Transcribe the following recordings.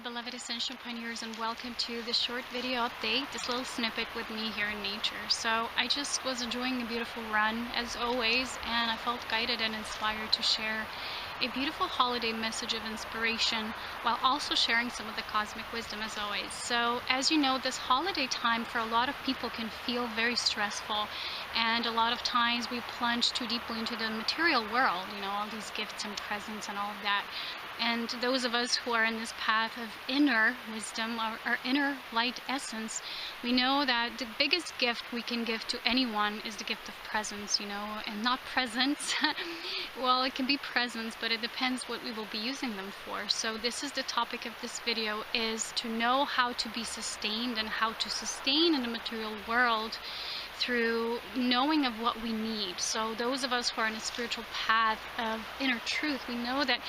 beloved Ascension pioneers, and welcome to this short video update, this little snippet with me here in nature. So I just was enjoying a beautiful run as always, and I felt guided and inspired to share a beautiful holiday message of inspiration while also sharing some of the cosmic wisdom as always. So as you know, this holiday time for a lot of people can feel very stressful, and a lot of times we plunge too deeply into the material world, all these gifts and presents and all of that. And those of us who are in this path of inner wisdom, our inner light essence, we know that the biggest gift we can give to anyone is the gift of presence, and not presents. Well, it can be presents, but it depends what we will be using them for. So this is the topic of this video, is to know how to be sustained and how to sustain in the material world through knowing of what we need. So those of us who are in a spiritual path of inner truth, we know that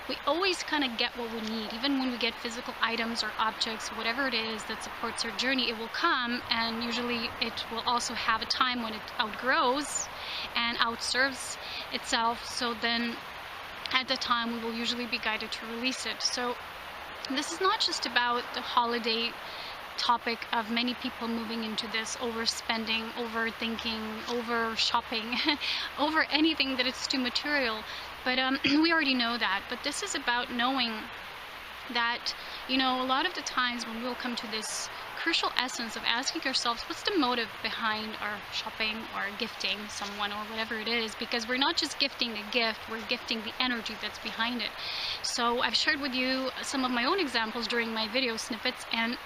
we always kind of get what we need. Even when we get physical items or objects, whatever it is that supports our journey, it will come, and usually it will also have a time when it outgrows and outserves itself. So then at the time we will usually be guided to release it. So this is not just about the holiday topic of many people moving into this overspending, overthinking, over shopping, over anything that it's too material. But we already know that. But this is about knowing that, a lot of the times when we'll come to this crucial essence of asking ourselves, what's the motive behind our shopping or gifting someone or whatever it is? Because we're not just gifting a gift, we're gifting the energy that's behind it. So I've shared with you some of my own examples during my video snippets, and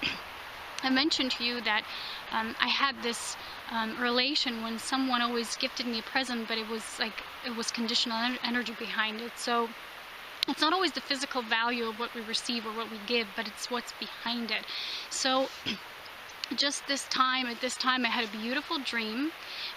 I mentioned to you that I had this relation when someone always gifted me a present, but it was conditional energy behind it. So it's not always the physical value of what we receive or what we give, but it's what's behind it. So just at this time I had a beautiful dream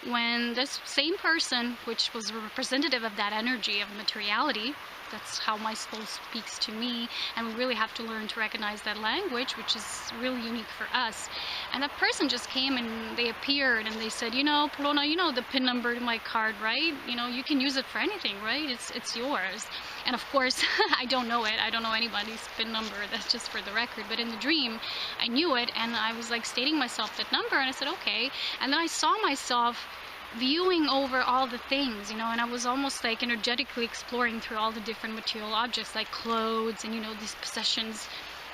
when this same person, which was representative of that energy of materiality, that's how my soul speaks to me, and we really have to learn to recognize that language, which is really unique for us. And that person just came and they appeared and they said, Polona, the PIN number to my card, right? You can use it for anything, right? It's yours. And of course, I don't know it. I don't know anybody's PIN number. That's just for the record. But in the dream, I knew it, and I was like stating myself that number, and I said, okay. And then I saw myself viewing over all the things, and I was almost like energetically exploring through all the different material objects like clothes and these possessions,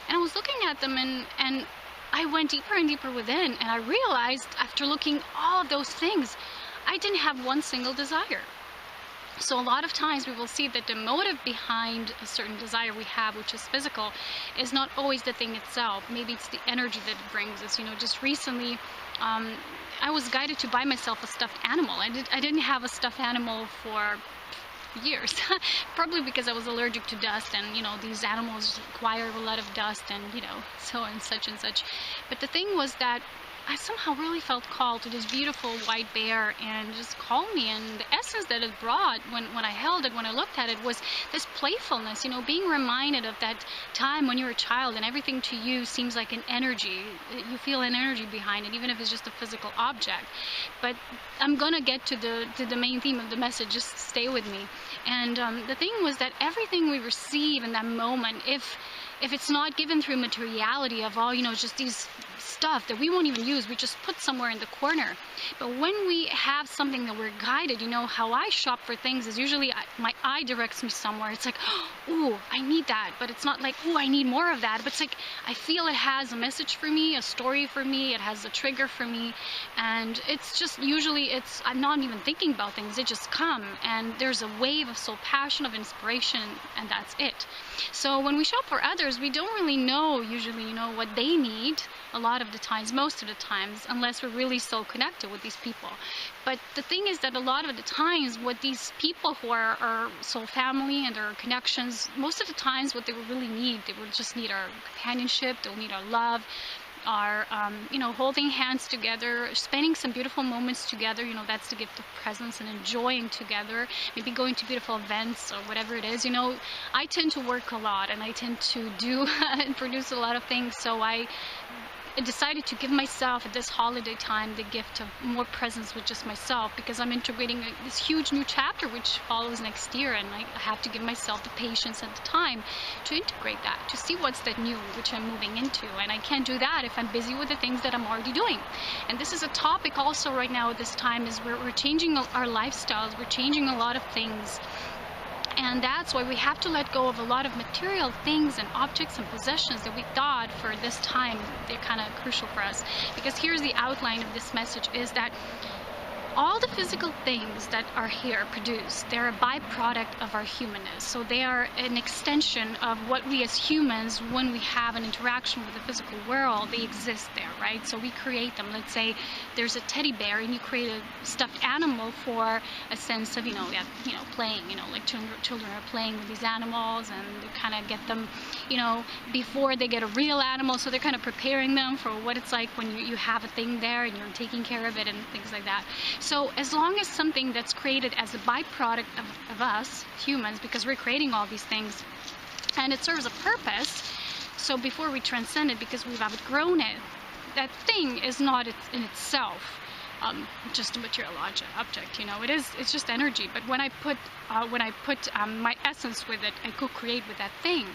and I was looking at them, and I went deeper and deeper within, and I realized after looking all of those things, I didn't have one single desire. So a lot of times we will see that the motive behind a certain desire we have, which is physical, is not always the thing itself. Maybe it's the energy that it brings us. Just recently I was guided to buy myself a stuffed animal. I didn't have a stuffed animal for years, probably because I was allergic to dust, and these animals require a lot of dust, and so and such and such. But the thing was that I somehow really felt called to this beautiful white bear and just called me, and the essence that it brought when I held it, when I looked at it, was this playfulness, being reminded of that time when you were a child and everything to you seems like an energy. You feel an energy behind it, even if it's just a physical object. But I'm gonna get to the main theme of the message, just stay with me. And the thing was that everything we receive in that moment, if it's not given through materiality of all, just these stuff that we won't even use, we just put somewhere in the corner. But when we have something that we're guided, how I shop for things is usually my eye directs me somewhere. It's like, oh, I need that. But it's not like, oh, I need more of that. But it's like, I feel it has a message for me, a story for me, it has a trigger for me. And it's just, usually I'm not even thinking about things, it just come. And there's a wave of soul passion, of inspiration, and that's it. So when we shop for others, we don't really know usually, what they need a lot of the times, most of the times, unless we're really so connected with these people. But the thing is that a lot of the times, what these people who are our soul family and their connections, most of the times what they will really need, they will just need our companionship, they'll need our love, our holding hands together, spending some beautiful moments together. That's the gift of presence, and enjoying together, maybe going to beautiful events or whatever it is. I tend to work a lot, and I tend to do and produce a lot of things, so decided to give myself at this holiday time the gift of more presence with just myself, because I'm integrating this huge new chapter which follows next year, and I have to give myself the patience and the time to integrate that, to see what's that new which I'm moving into. And I can't do that if I'm busy with the things that I'm already doing. And this is a topic also right now at this time, is we're changing our lifestyles, we're changing a lot of things. And that's why we have to let go of a lot of material things and objects and possessions that we thought for this time they're kind of crucial for us. Because here's the outline of this message, is that all the physical things that are here produced, they're a byproduct of our humanness. So they are an extension of what we as humans, when we have an interaction with the physical world, they exist there, right? So we create them. Let's say there's a teddy bear and you create a stuffed animal for a sense of, playing, like children are playing with these animals, and they kind of get them, before they get a real animal. So they're kind of preparing them for what it's like when you have a thing there and you're taking care of it and things like that. So as long as something that's created as a byproduct of us humans, because we're creating all these things, and it serves a purpose, so before we transcend it, because we've outgrown it, that thing is not in itself just a material object. It's just energy. But when I put my essence with it, I co-create with that thing.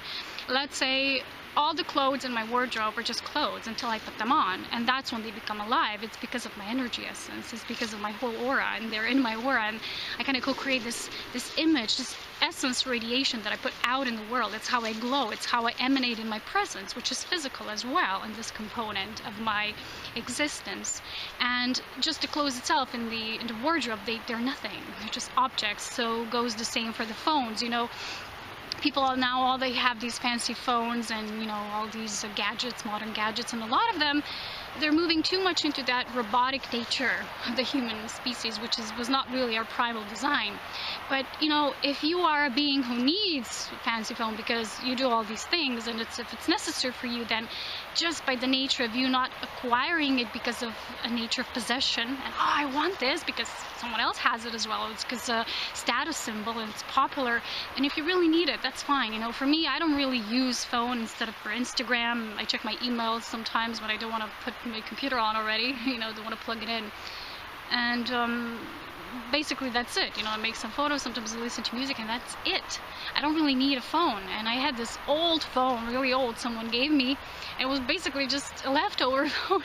Let's say all the clothes in my wardrobe are just clothes until I put them on, and that's when they become alive. It's because of my energy essence. It's because of my whole aura, and they're in my aura, and I kind of co-create this image, this essence radiation that I put out in the world. It's how I glow. It's how I emanate in my presence, which is physical as well, and this component of my existence. And just the clothes itself in the wardrobe, they're nothing. They're just objects. So goes the same for the phones. People all they have these fancy phones and all these gadgets, modern gadgets, and a lot of them, they're moving too much into that robotic nature of the human species, which was not really our primal design. But if you are a being who needs a fancy phone because you do all these things, and if it's necessary for you, then just by the nature of you not acquiring it because of a nature of possession, and I want this because someone else has it as well, it's because a status symbol and it's popular, and if you really need it, that's fine. For me, I don't really use phone instead of for Instagram. I check my emails sometimes when I don't want to put my computer on already, don't want to plug it in. And basically that's it. I make some photos, sometimes I listen to music, and that's it. I don't really need a phone. And I had this old phone, really old, someone gave me. It was basically just a leftover phone.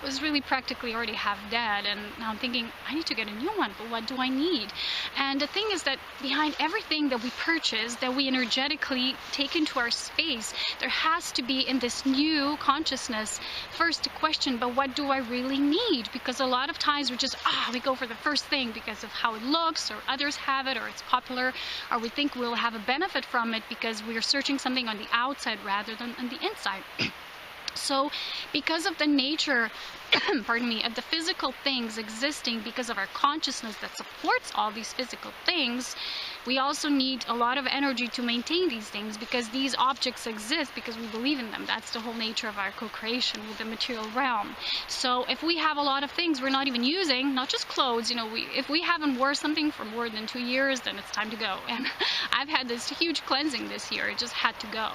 It was really practically already half dead, and now I'm thinking, I need to get a new one, but what do I need? And the thing is that behind everything that we purchase, that we energetically take into our space, there has to be, in this new consciousness, first a question, but what do I really need? Because a lot of times we go for the first thing because of how it looks, or others have it, or it's popular, or we think we'll have a benefit from it because we are searching something on the outside rather than on the inside. So because of the nature pardon me, of the physical things existing, because of our consciousness that supports all these physical things, we also need a lot of energy to maintain these things, because these objects exist because we believe in them. That's the whole nature of our co-creation with the material realm. So if we have a lot of things we're not even using, not just clothes, if we haven't worn something for more than 2 years, then it's time to go. And I've had this huge cleansing this year. It just had to go.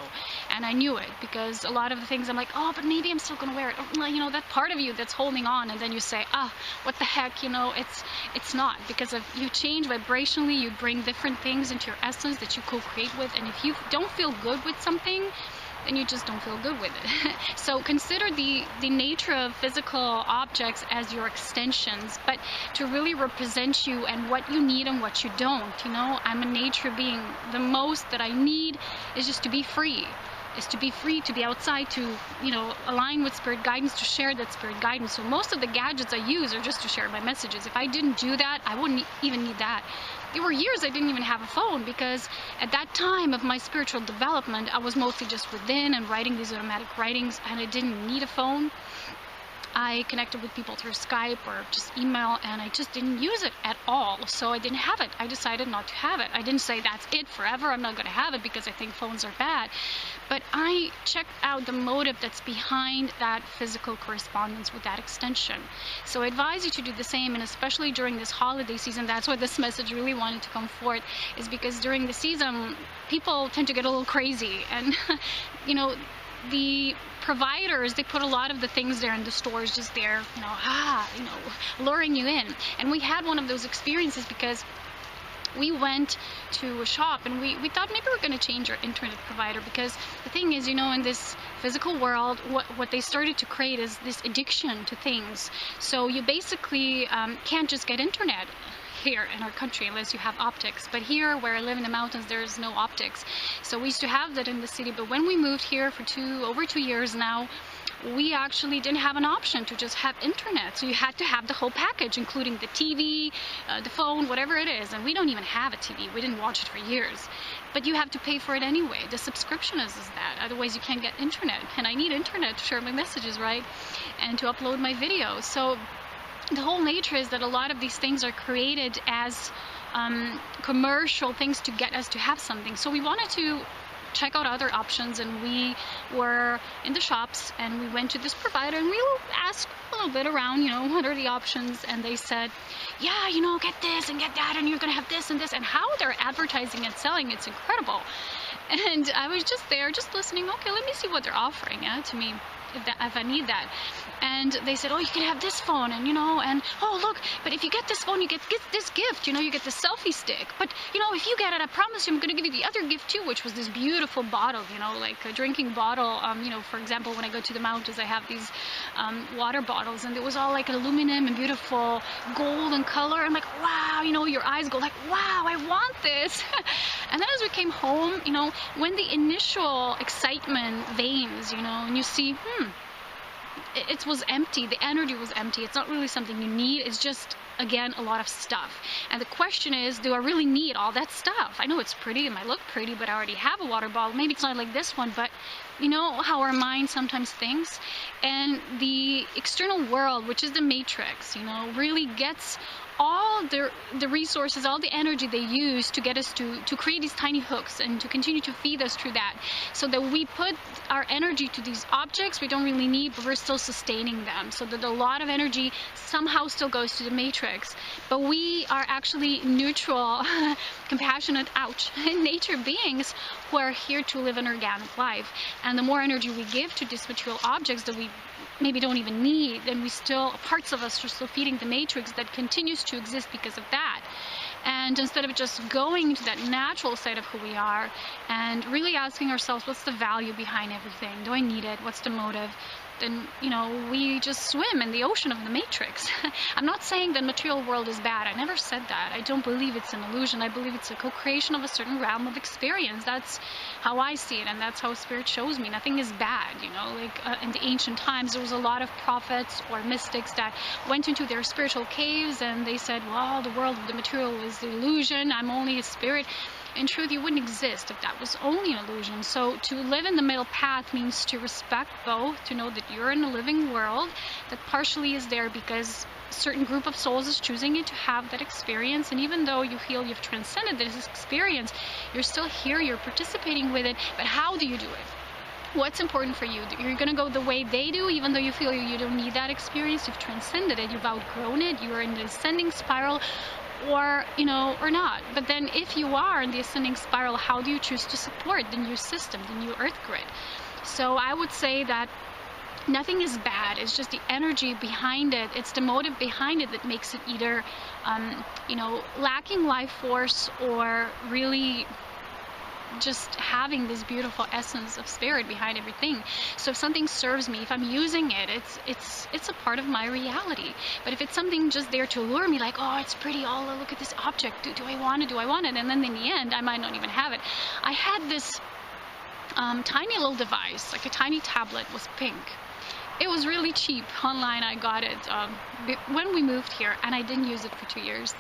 And I knew it, because a lot of the things I'm like, oh, but maybe I'm still gonna wear it. Or, that part of you that's holding on, and then you say, what the heck, it's not, because if you change vibrationally, you bring different things into your essence that you co-create with, and if you don't feel good with something, then you just don't feel good with it. So consider the nature of physical objects as your extensions, but to really represent you and what you need and what you don't. I'm a nature being. The most that I need is just to be free. Is to be free, to be outside, to align with spirit guidance, to share that spirit guidance. So most of the gadgets I use are just to share my messages. If I didn't do that, I wouldn't even need that. There were years I didn't even have a phone, because at that time of my spiritual development, I was mostly just within and writing these automatic writings, and I didn't need a phone. I connected with people through Skype or just email, and I just didn't use it at all. So I didn't have it. I decided not to have it. I didn't say that's it forever, I'm not going to have it because I think phones are bad. But I checked out the motive that's behind that physical correspondence with that extension. So I advise you to do the same, and especially during this holiday season, that's why this message really wanted to come forth, is because during the season, people tend to get a little crazy, and the providers, they put a lot of the things there in the stores, just there, luring you in. And we had one of those experiences because we went to a shop and we thought maybe we're going to change our internet provider, because the thing is, in this physical world, what they started to create is this addiction to things. So you basically can't just get internet here in our country unless you have optics. But here, where I live in the mountains, there's no optics. So we used to have that in the city, but when we moved here for over 2 years now, we actually didn't have an option to just have internet. So you had to have the whole package, including the TV, the phone, whatever it is. And we don't even have a TV. We didn't watch it for years. But you have to pay for it anyway. The subscription is that. Otherwise you can't get internet. And I need internet to share my messages, right? And to upload my videos. So the whole nature is that a lot of these things are created as commercial things to get us to have something. So we wanted to check out other options, and we were in the shops and we went to this provider and we asked a little bit around, what are the options, and they said, yeah, get this and get that, and you're gonna have this and this, and how they're advertising and selling, it's incredible. And I was just there, just listening. Okay, let me see what they're offering to me if I need that. And they said, oh, you can have this phone, and and oh look, but if you get this phone, you get this gift, you get the selfie stick. But if you get it, I promise you I'm going to give you the other gift too, which was this beautiful bottle, like a drinking bottle. For example, when I go to the mountains, I have these water bottles, and it was all like aluminum and beautiful golden color. I'm like, wow, your eyes go like, wow, I want this. And then as we came home, when the initial excitement wanes, and you see, it was empty. The energy was empty. It's not really something you need. It's just, again, a lot of stuff. And the question is, do I really need all that stuff? I know it's pretty, it might look pretty, but I already have a water bottle. Maybe it's not like this one, but you know how our mind sometimes thinks? And the external world, which is the matrix, really gets all the resources, all the energy they use to get us to create these tiny hooks and to continue to feed us through that, so that we put our energy to these objects we don't really need, but we're still sustaining them, so that a lot of energy somehow still goes to the matrix. But we are actually neutral, compassionate, nature beings who are here to live an organic life. And the more energy we give to these material objects that we maybe don't even need, then parts of us are still feeding the matrix that continues to exist because of that. And instead of just going to that natural side of who we are and really asking ourselves, what's the value behind everything? Do I need it? What's the motive? Then, we just swim in the ocean of the matrix. I'm not saying the material world is bad. I never said that. I don't believe it's an illusion. I believe it's a co-creation of a certain realm of experience. That's how I see it, and that's how Spirit shows me. Nothing is bad, in the ancient times, there was a lot of prophets or mystics that went into their spiritual caves and they said, well, the world of the material is the illusion. I'm only a spirit. In truth, you wouldn't exist if that was only an illusion. So to live in the middle path means to respect both, to know that you're in a living world that partially is there because a certain group of souls is choosing it to have that experience. And even though you feel you've transcended this experience, you're still here, you're participating with it. But how do you do it? What's important for you? You're going to go the way they do, even though you feel you don't need that experience. You've transcended it. You've outgrown it. You're in the ascending spiral. Or not. But then if you are in the ascending spiral, how do you choose to support the new system, the new earth grid? So I would say that nothing is bad. It's just the energy behind it. It's the motive behind it that makes it either, lacking life force or really just having this beautiful essence of spirit behind everything. So if something serves me, if I'm using it, it's a part of my reality. But if it's something just there to lure me, like, oh, it's pretty, oh, look at this object, do I want it? And then in the end, I might not even have it. I had this tiny little device, like a tiny tablet, was pink. It was really cheap. Online I got it when we moved here, and I didn't use it for 2 years.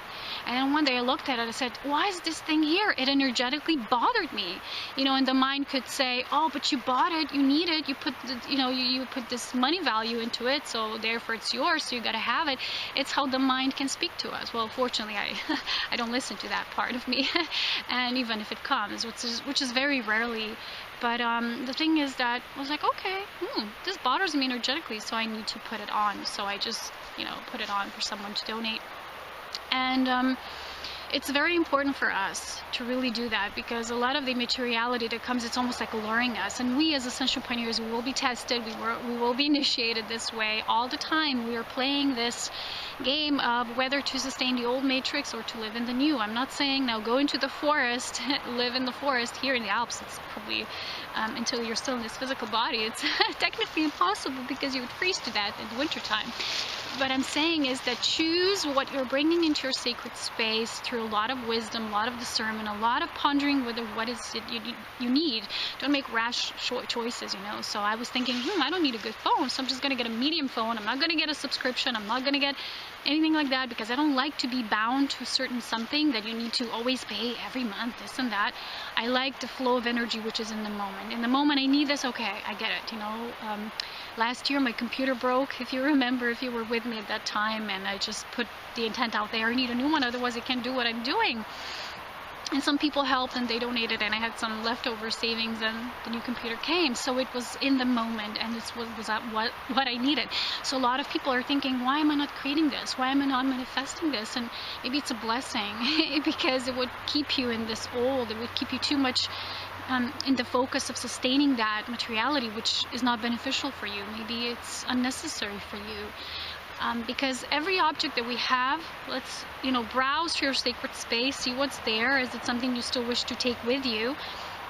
And then one day I looked at it, I said, why is this thing here? It energetically bothered me. And the mind could say, oh, but you bought it, you need it, you put you put this money value into it, so therefore it's yours, so you gotta have it. It's how the mind can speak to us. Well, fortunately, I don't listen to that part of me. And even if it comes, which is very rarely. But the thing is that I was like, okay, this bothers me energetically, so I need to put it on. So I just, put it on for someone to donate. And it's very important for us to really do that, because a lot of the materiality that comes, it's almost like luring us. And we as Ascension Pioneers, we will be tested, we will be initiated this way all the time. We are playing this game of whether to sustain the old matrix or to live in the new. I'm not saying now go into the forest, live in the forest. Here in the Alps, it's probably, until you're still in this physical body, it's technically impossible because you would freeze to death in the wintertime. What I'm saying is that choose what you're bringing into your sacred space through a lot of wisdom, a lot of discernment, a lot of pondering whether what is it you need. Don't make rash choices, you know. So I was thinking, I don't need a good phone, so I'm just going to get a medium phone. I'm not going to get a subscription. I'm not going to get anything like that, because I don't like to be bound to a certain something that you need to always pay every month, this and that. I like the flow of energy, which is in the moment. In the moment, I need this, okay, I get it, you know. Last year, my computer broke, if you remember, if you were with me at that time, and I just put the intent out there, I need a new one, otherwise I can't do what I'm doing. And some people helped and they donated, and I had some leftover savings, and the new computer came. So it was in the moment, and this was what I needed. So a lot of people are thinking, why am I not creating this? Why am I not manifesting this? And maybe it's a blessing because it would keep you in this old, it would keep you too much in the focus of sustaining that materiality, which is not beneficial for you. Maybe it's unnecessary for you. Because every object that we have, let's, browse through your sacred space, see what's there. Is it something you still wish to take with you?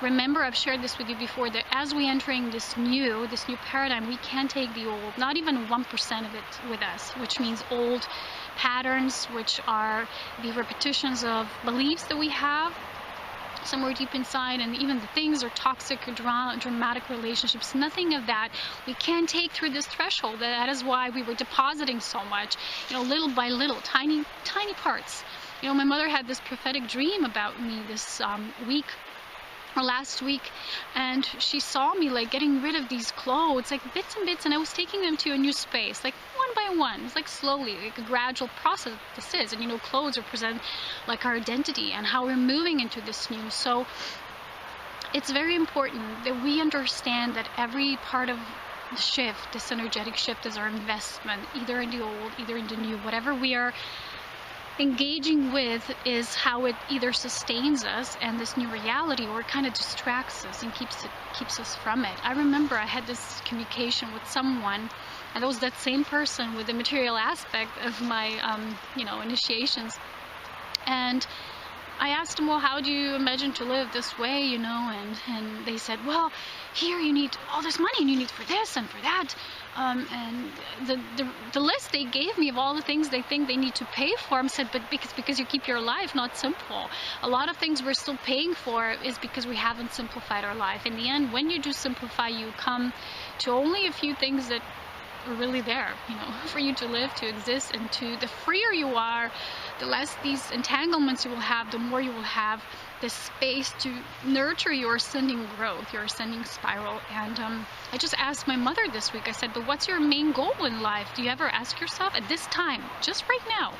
Remember, I've shared this with you before, that as we're entering this new paradigm, we can't take the old, not even 1% of it with us, which means old patterns, which are the repetitions of beliefs that we have somewhere deep inside, and even the things are toxic or dramatic relationships. Nothing of that we can take through this threshold. That is why we were depositing so much, little by little, tiny parts. My mother had this prophetic dream about me this week or last week, and she saw me like getting rid of these clothes, like bits and bits, and I was taking them to a new space, like one by one. It's like slowly, like a gradual process this is. And clothes represent like our identity and how we're moving into this new. So it's very important that we understand that every part of the shift, this energetic shift, is our investment, either in the old, either in the new. Whatever we are engaging with is how it either sustains us and this new reality, or it kind of distracts us and keeps us from it. I remember I had this communication with someone, and it was that same person with the material aspect of my initiations, and I asked them, well, how do you imagine to live this way, and they said, well, here you need all this money, and you need for this and for that. And the list they gave me of all the things they think they need to pay for, I said, but because you keep your life not simple. A lot of things we're still paying for is because we haven't simplified our life. In the end, when you do simplify, you come to only a few things that are really there, for you to live, to exist, and the freer you are, the less these entanglements you will have, the more you will have the space to nurture your ascending growth, your ascending spiral. And I just asked my mother this week, I said, but what's your main goal in life? Do you ever ask yourself at this time, just right now,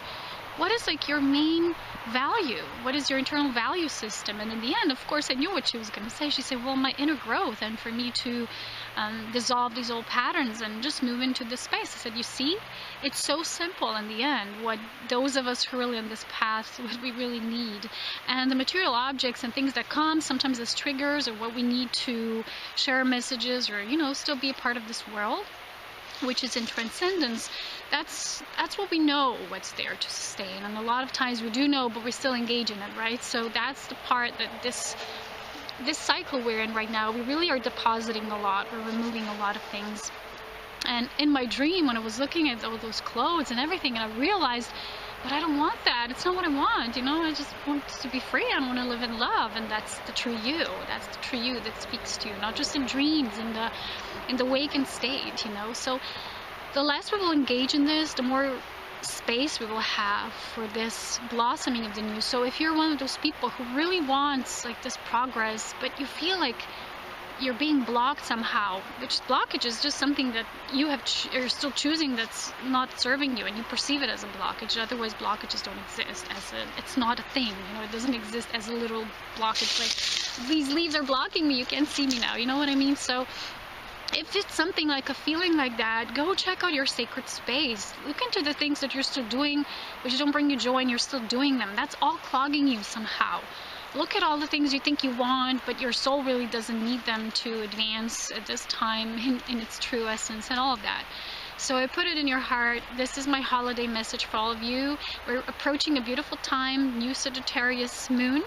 what is like your main value? What is your internal value system? And in the end, of course, I knew what she was going to say. She said, well, my inner growth, and for me to dissolve these old patterns and just move into this space. I said, you see, it's so simple in the end, what those of us who are really on this path, what we really need. And the material objects and things that come sometimes as triggers, or what we need to share messages, or, still be a part of this world, which is in transcendence, that's what we know what's there to sustain. And a lot of times we do know, but we still engage in it, right? So that's the part that this cycle we're in right now, we really are depositing a lot, we're removing a lot of things. And in my dream, when I was looking at all those clothes and everything, and I realized, but I don't want that. It's not what I want, I just want to be free. I want to live in love, and that's the true you. That's the true you that speaks to you, not just in dreams, in the awakened state, So the less we will engage in this, the more space we will have for this blossoming of the new. So if you're one of those people who really wants like this progress, but you feel like you're being blocked somehow, which blockage is just something that you are still choosing that's not serving you, and you perceive it as a blockage. Otherwise, blockages don't exist it's not a thing, it doesn't exist as a literal blockage. Like, these leaves are blocking me, you can't see me now, you know what I mean? So if it's something like a feeling like that, go check out your sacred space. Look into the things that you're still doing, which don't bring you joy, and you're still doing them. That's all clogging you somehow. Look at all the things you think you want, but your soul really doesn't need them to advance at this time in its true essence and all of that. So I put it in your heart. This is my holiday message for all of you. We're approaching a beautiful time, new Sagittarius moon.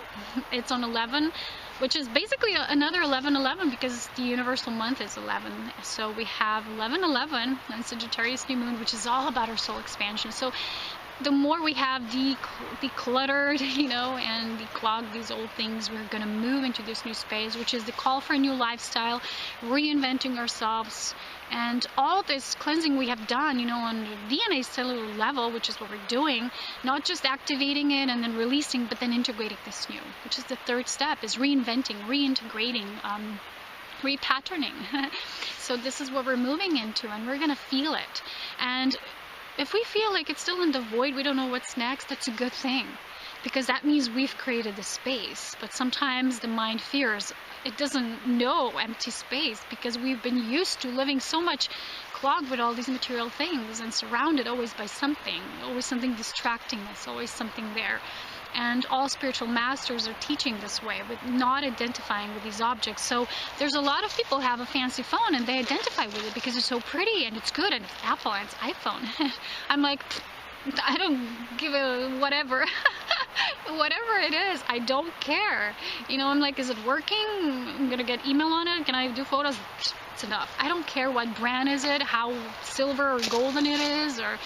It's on 11, which is basically another 11/11 because the universal month is 11. So we have 11/11 and Sagittarius new moon, which is all about our soul expansion. So the more we have decluttered, you know, and declogged these old things, we're going to move into this new space, which is the call for a new lifestyle, reinventing ourselves, and all this cleansing we have done, you know, on the DNA cellular level, which is what we're doing, not just activating it and then releasing, but then integrating this new, which is the third step, is reinventing, reintegrating, repatterning. So this is what we're moving into, and we're going to feel it. And if we feel like it's still in the void, we don't know what's next, that's a good thing, because that means we've created the space. But sometimes the mind fears. It doesn't know empty space because we've been used to living so much clogged with all these material things and surrounded always by something, always something distracting us, always something there. And all spiritual masters are teaching this way, with not identifying with these objects. So there's a lot of people who have a fancy phone and they identify with it because it's so pretty and it's good and it's Apple and it's iPhone. I'm like, I don't give a whatever. Whatever it is, I don't care. You know, I'm like, is it working? I'm gonna get email on it. Can I do photos? It's enough. I don't care what brand is it, how silver or golden it is, or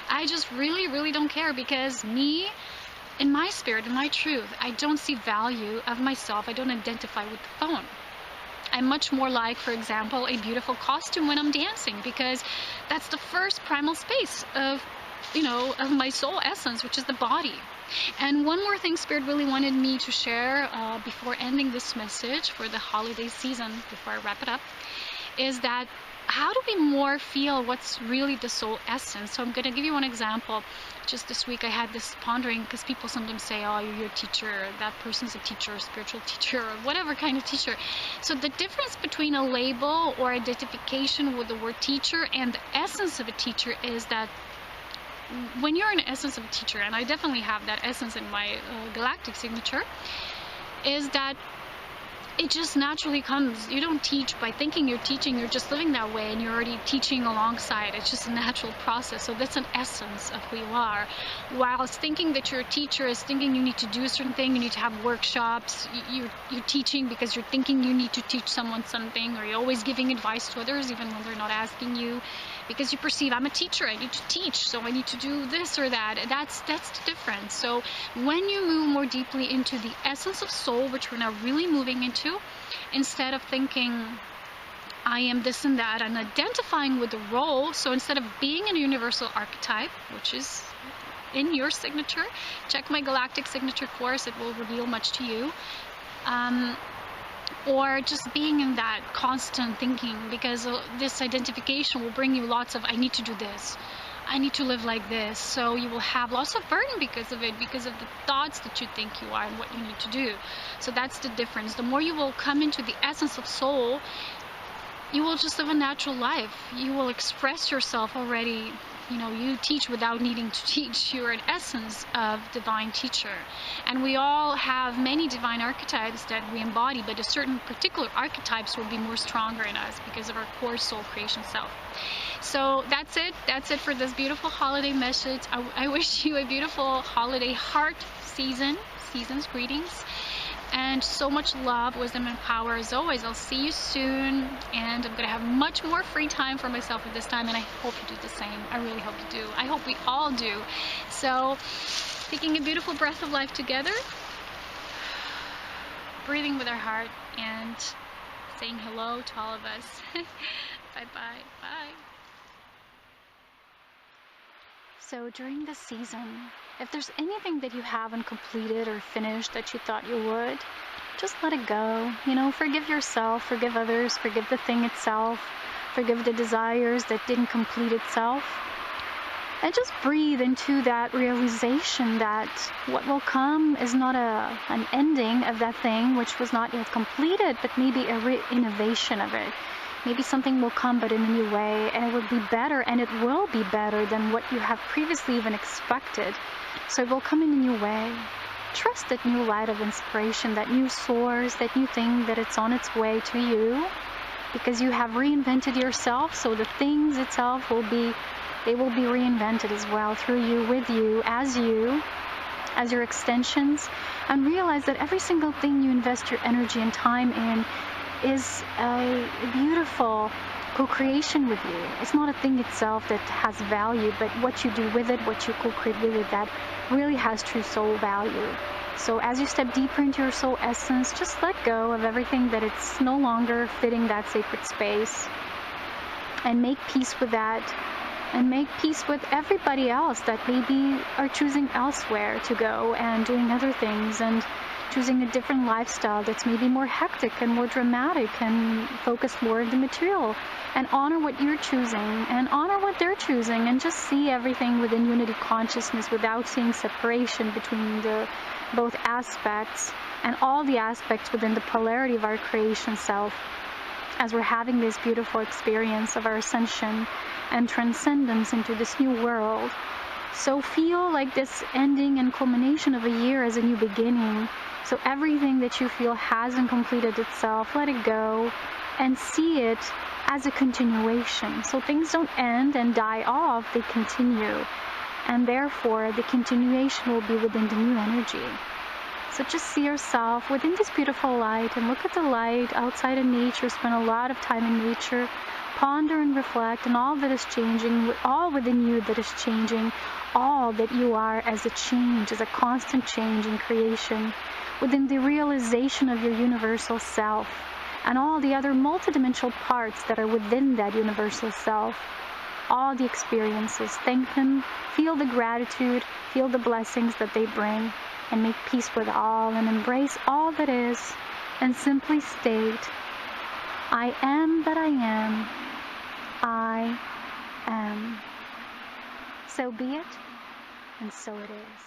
I just really don't care, because me, in my spirit, in my truth, I don't see value of myself. I don't identify with the phone. I'm much more like, for example, a beautiful costume when I'm dancing, because that's the first primal space of, you know, of my soul essence, which is the body. And one more thing Spirit really wanted me to share before ending this message for the holiday season, before I wrap it up, is that how do we more feel what's really the soul essence? So I'm going to give you one example. Just this week I had this pondering, because people sometimes say, oh, you're a teacher, that person's a teacher, a spiritual teacher, or whatever kind of teacher. So the difference between a label or identification with the word teacher and the essence of a teacher is that when you're in the essence of a teacher, and I definitely have that essence in my galactic signature, is that it just naturally comes. You don't teach by thinking you're teaching, you're just living that way and you're already teaching alongside. It's just a natural process. So that's an essence of who you are. Whilst thinking that you're a teacher is thinking you need to do a certain thing, you need to have workshops, you're teaching because you're thinking you need to teach someone something, or you're always giving advice to others even when they're not asking you, because you perceive, I'm a teacher, I need to teach, so I need to do this or that. That's the difference. So when you move more deeply into the essence of soul, which we're now really moving into, instead of thinking I am this and that and identifying with the role, so instead of being a universal archetype, which is in your signature, check my galactic signature course, it will reveal much to you, or just being in that constant thinking, because this identification will bring you lots of, I need to do this, I need to live like this. So you will have lots of burden because of it, because of the thoughts that you think you are and what you need to do. So that's the difference. The more you will come into the essence of soul, you will just live a natural life. You will express yourself already. You know, you teach without needing to teach. You're an essence of divine teacher. And we all have many divine archetypes that we embody, but a certain particular archetypes will be more stronger in us because of our core soul creation self. So that's it. That's it for this beautiful holiday message. I wish you a beautiful holiday heart season's greetings. And so much love, wisdom, and power as always. I'll see you soon, and I'm going to have much more free time for myself at this time, and I hope you do the same. I really hope you do. I hope we all do. So, taking a beautiful breath of life together, breathing with our heart, and saying hello to all of us. Bye-bye. Bye. So during this season, if there's anything that you haven't completed or finished that you thought you would, just let it go. You know, forgive yourself, forgive others, forgive the thing itself, forgive the desires that didn't complete itself. And just breathe into that realization that what will come is not an ending of that thing which was not yet completed, but maybe a re-innovation of it. Maybe something will come, but in a new way, and it will be better, and it will be better than what you have previously even expected. So it will come in a new way. Trust that new light of inspiration, that new source, that new thing, that it's on its way to you, because you have reinvented yourself. So the things itself will be reinvented as well, through you, with you, as your extensions. And realize that every single thing you invest your energy and time in is a beautiful co-creation with you. It's not a thing itself that has value, but what you do with it, what you co-create with it, that really has true soul value. So as you step deeper into your soul essence, just let go of everything that it's no longer fitting that sacred space, and make peace with that, and make peace with everybody else that maybe are choosing elsewhere to go and doing other things, and choosing a different lifestyle that's maybe more hectic and more dramatic and focused more on the material. And honor what you're choosing, and honor what they're choosing, and just see everything within unity consciousness without seeing separation between the both aspects, and all the aspects within the polarity of our creation self, as we're having this beautiful experience of our ascension and transcendence into this new world. So feel like this ending and culmination of a year as a new beginning. So everything that you feel hasn't completed itself, let it go, and see it as a continuation. So things don't end and die off, they continue. And therefore, the continuation will be within the new energy. So just see yourself within this beautiful light, and look at the light outside in nature, spend a lot of time in nature, ponder and reflect on all that is changing, all within you that is changing, all that you are as a change, as a constant change in creation, within the realization of your universal self, and all the other multidimensional parts that are within that universal self. All the experiences, thank them, feel the gratitude, feel the blessings that they bring, and make peace with all, and embrace all that is, and simply state, I am that I am. I am. So be it, and so it is.